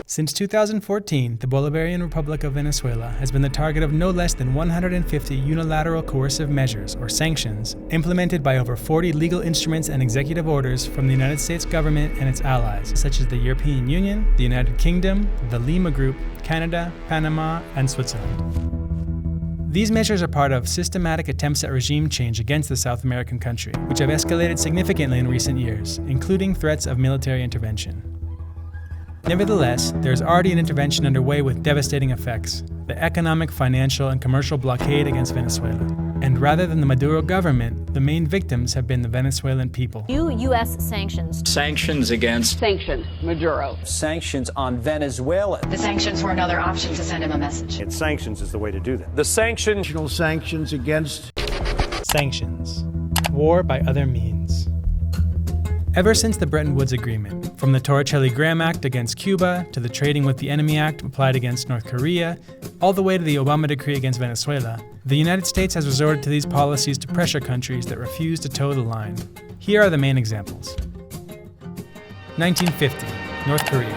Since 2014, the Bolivarian Republic of Venezuela has been the target of no less than 150 unilateral coercive measures, or sanctions, implemented by over 40 legal instruments and executive orders from the United States government and its allies, such as the European Union, the United Kingdom, the Lima Group, Canada, Panama, and Switzerland. These measures are part of systematic attempts at regime change against the South American country, which have escalated significantly in recent years, including threats of military intervention. Nevertheless, there is already an intervention underway with devastating effects: the economic, financial, and commercial blockade against Venezuela. And rather than the Maduro government, the main victims have been the Venezuelan people. New U.S. sanctions. Sanctions against. Sanction Maduro. Sanctions on Venezuela. The sanctions were another option to send him a message. And sanctions is the way to do that. The sanctions against. Sanctions. War by other means. Ever since the Bretton Woods Agreement, from the Torricelli-Graham Act against Cuba to the Trading with the Enemy Act applied against North Korea, all the way to the Obama Decree against Venezuela, the United States has resorted to these policies to pressure countries that refuse to toe the line. Here are the main examples. 1950, North Korea.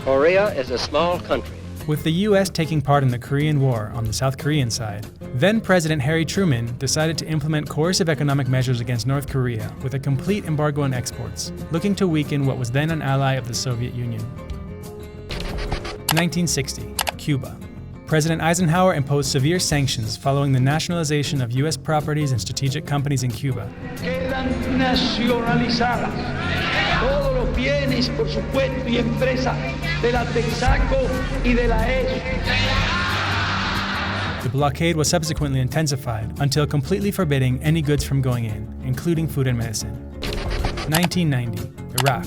Korea is a small country. With the U.S. taking part in the Korean War on the South Korean side, then-President Harry Truman decided to implement coercive economic measures against North Korea with a complete embargo on exports, looking to weaken what was then an ally of the Soviet Union. 1960, Cuba. President Eisenhower imposed severe sanctions following the nationalization of U.S. properties and strategic companies in Cuba. Quedan nacionalizadas todos los bienes, por supuesto, y empresas de la Texaco y de la The blockade was subsequently intensified until completely forbidding any goods from going in, including food and medicine. 1990, Iraq.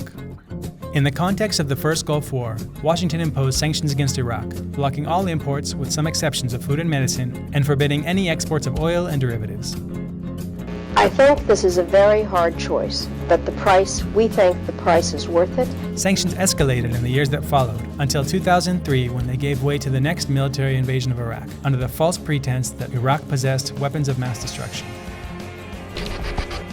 In the context of the First Gulf War, Washington imposed sanctions against Iraq, blocking all imports with some exceptions of food and medicine, and forbidding any exports of oil and derivatives. I think this is a very hard choice, but we think the price is worth it. Sanctions escalated in the years that followed, until 2003 when they gave way to the next military invasion of Iraq, under the false pretense that Iraq possessed weapons of mass destruction.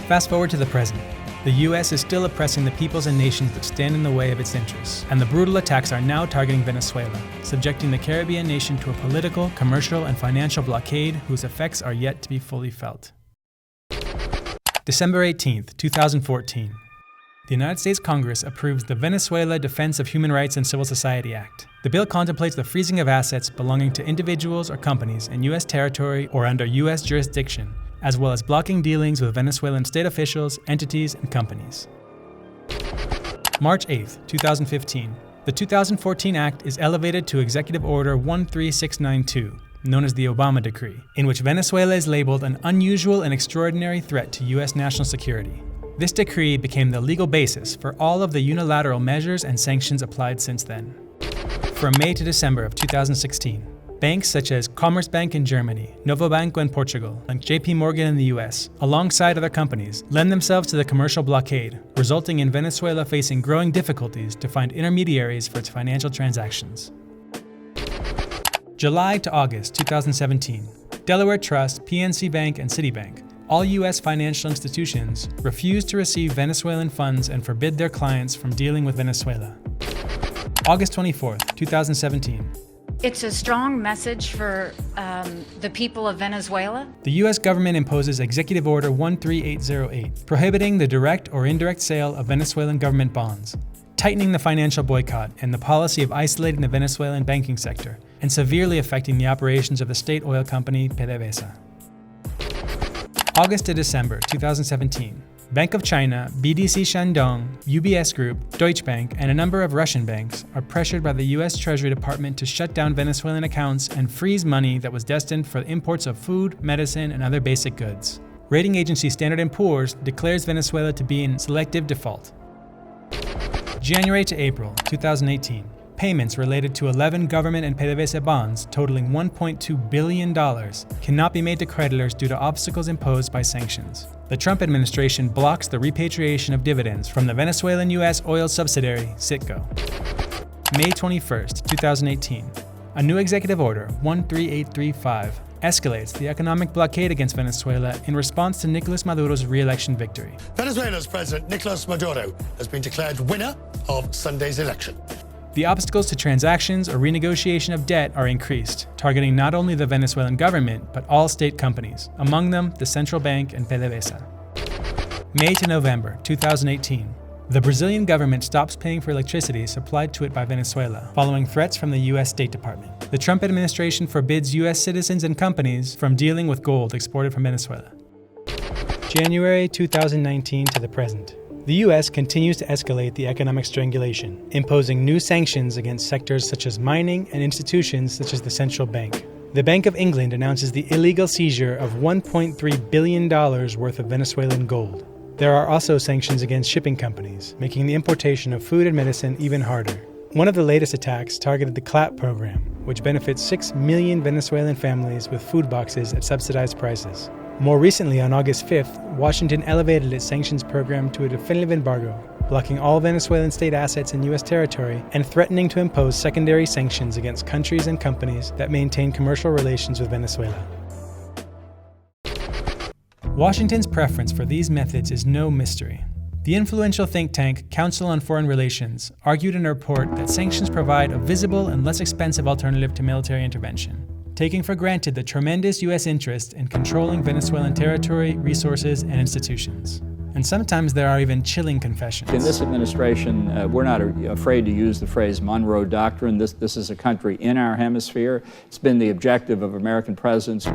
Fast forward to the present. The U.S. is still oppressing the peoples and nations that stand in the way of its interests, and the brutal attacks are now targeting Venezuela, subjecting the Caribbean nation to a political, commercial, and financial blockade whose effects are yet to be fully felt. December 18, 2014. The United States Congress approves the Venezuela Defense of Human Rights and Civil Society Act. The bill contemplates the freezing of assets belonging to individuals or companies in U.S. territory or under U.S. jurisdiction, as well as blocking dealings with Venezuelan state officials, entities, and companies. March 8, 2015. The 2014 Act is elevated to Executive Order 13692, known as the Obama Decree, in which Venezuela is labeled an unusual and extraordinary threat to U.S. national security. This decree became the legal basis for all of the unilateral measures and sanctions applied since then. From May to December of 2016, banks such as Commerzbank in Germany, Novo Banco in Portugal, and JP Morgan in the US, alongside other companies, lend themselves to the commercial blockade, resulting in Venezuela facing growing difficulties to find intermediaries for its financial transactions. July to August 2017, Delaware Trust, PNC Bank, and Citibank, all U.S. financial institutions, refused to receive Venezuelan funds and forbid their clients from dealing with Venezuela. August 24, 2017. It's a strong message for the people of Venezuela. The U.S. government imposes Executive Order 13808, prohibiting the direct or indirect sale of Venezuelan government bonds, tightening the financial boycott and the policy of isolating the Venezuelan banking sector, and severely affecting the operations of the state oil company PDVSA. August to December 2017. Bank of China, BDC Shandong, UBS Group, Deutsche Bank, and a number of Russian banks are pressured by the U.S. Treasury Department to shut down Venezuelan accounts and freeze money that was destined for imports of food, medicine, and other basic goods. Rating agency Standard & Poor's declares Venezuela to be in selective default. January to April 2018. Payments related to 11 government and PDVSA bonds totaling $1.2 billion cannot be made to creditors due to obstacles imposed by sanctions. The Trump administration blocks the repatriation of dividends from the Venezuelan U.S. oil subsidiary, Citgo. May 21, 2018. A new executive order, 13835, escalates the economic blockade against Venezuela in response to Nicolas Maduro's re-election victory. Venezuela's President Nicolas Maduro has been declared winner of Sunday's election. The obstacles to transactions or renegotiation of debt are increased, targeting not only the Venezuelan government, but all state companies, among them the central bank and PDVSA. May to November 2018. The Brazilian government stops paying for electricity supplied to it by Venezuela, following threats from the U.S. State Department. The Trump administration forbids U.S. citizens and companies from dealing with gold exported from Venezuela. January 2019 to the present. The U.S. continues to escalate the economic strangulation, imposing new sanctions against sectors such as mining and institutions such as the central bank. The Bank of England announces the illegal seizure of $1.3 billion worth of Venezuelan gold. There are also sanctions against shipping companies, making the importation of food and medicine even harder. One of the latest attacks targeted the CLAP program, which benefits 6 million Venezuelan families with food boxes at subsidized prices. More recently, on August 5th, Washington elevated its sanctions program to a definitive embargo, blocking all Venezuelan state assets in U.S. territory and threatening to impose secondary sanctions against countries and companies that maintain commercial relations with Venezuela. Washington's preference for these methods is no mystery. The influential think tank Council on Foreign Relations argued in a report that sanctions provide a visible and less expensive alternative to military intervention, taking for granted the tremendous U.S. interest in controlling Venezuelan territory, resources, and institutions. And sometimes there are even chilling confessions. In this administration, we're not afraid to use the phrase Monroe Doctrine. This is a country in our hemisphere. It's been the objective of American presidents.